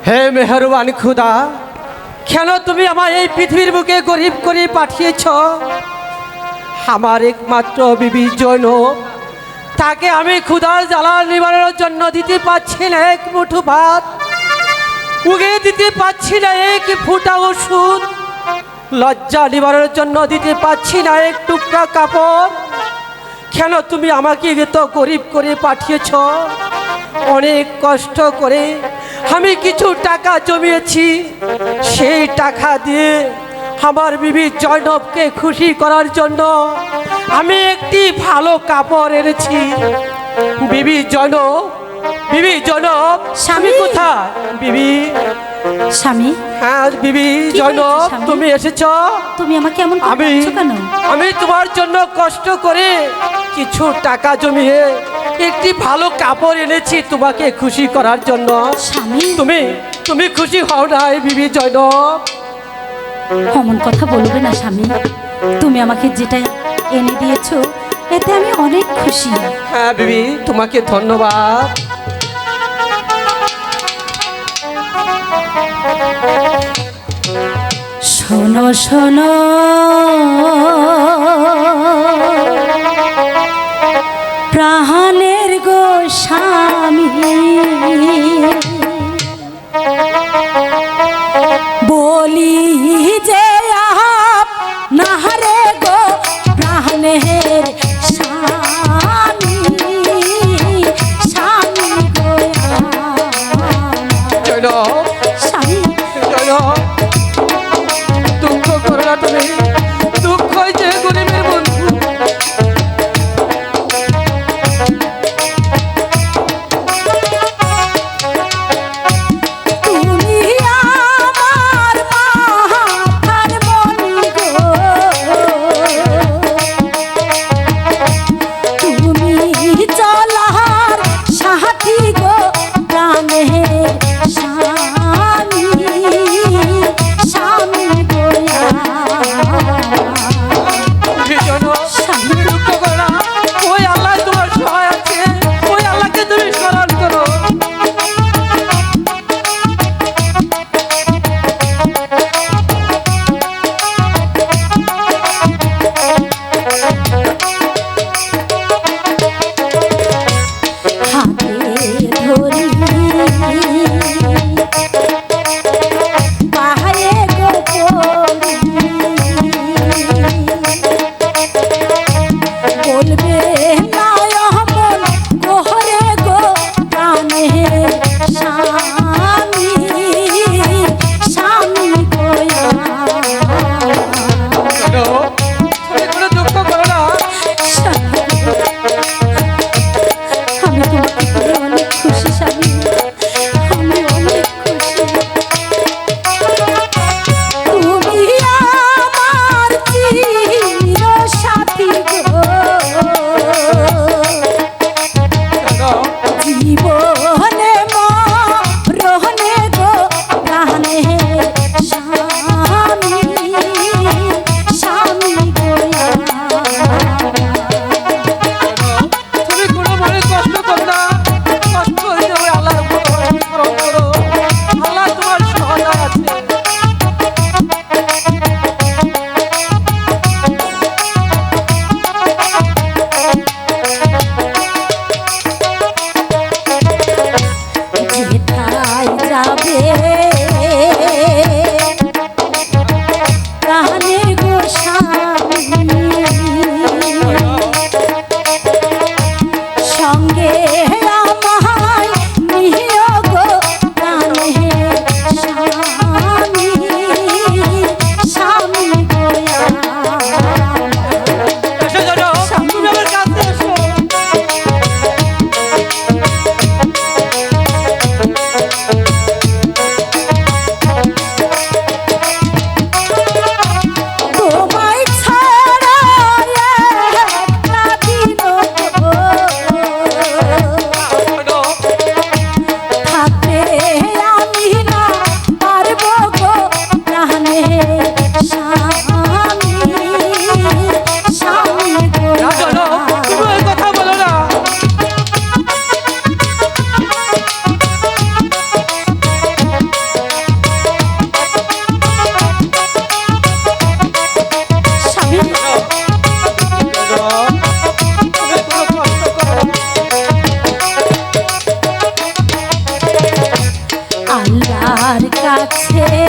হে মেহেরবান খুদা, কেন তুমি আমার এই পৃথিবীর বুকে গরিব করে পাঠিয়েছ? আমার একমাত্র বিবি জৈনব, তাকে আমি ক্ষুধার জ্বালা নিবারণের জন্য দিতে পারছি না এক মুঠো ভাত, উগে দিতে পারছি না এক ফুটা ওষুধ, লজ্জা নিবারণের জন্য দিতে পারছি না এক টুকরা কাপড়। কেন তুমি আমাকে এত গরিব করে পাঠিয়েছ? অনেক কষ্ট করে আমি কিছু টাকা জমিয়েছি, সেই টাকা দিয়ে আমার বিবি জয়নবকে খুশি করার জন্য আমি একটি ভালো কাপড় এনেছি। বিবি জয়নব, বিবি জয়নব, স্বামী কোথায়? বিবি স্বামী, হ্যাঁ বিবি জয়নব, তুমি এসেছ? তুমি আমাকে এমন করছো কেন? আমি তোমার জন্য কষ্ট করে কিছু টাকা জমিয়ে একটি ভালো কাপড় এনেছি তোমাকে খুশি করার জন্য। স্বামী, তুমি খুশি হও নাই বিবি জয়নব? অমন কথা বলবে না স্বামী, তুমি আমাকে যেটা এনে দিয়েছো এতে আমি অনেক খুশি। হ্যাঁ বিবি, তোমাকে ধন্যবাদ। শোনো শোনো প্রাণের গো স্বামী, বলি যে নাহারে গো প্রাণের স্বামী, স্বামী গো জয়নব, স্বামী, জয়নব, দুঃখ করো না তুমি, দুঃখ যে গরিবের বন্ধু। তোমার কাছে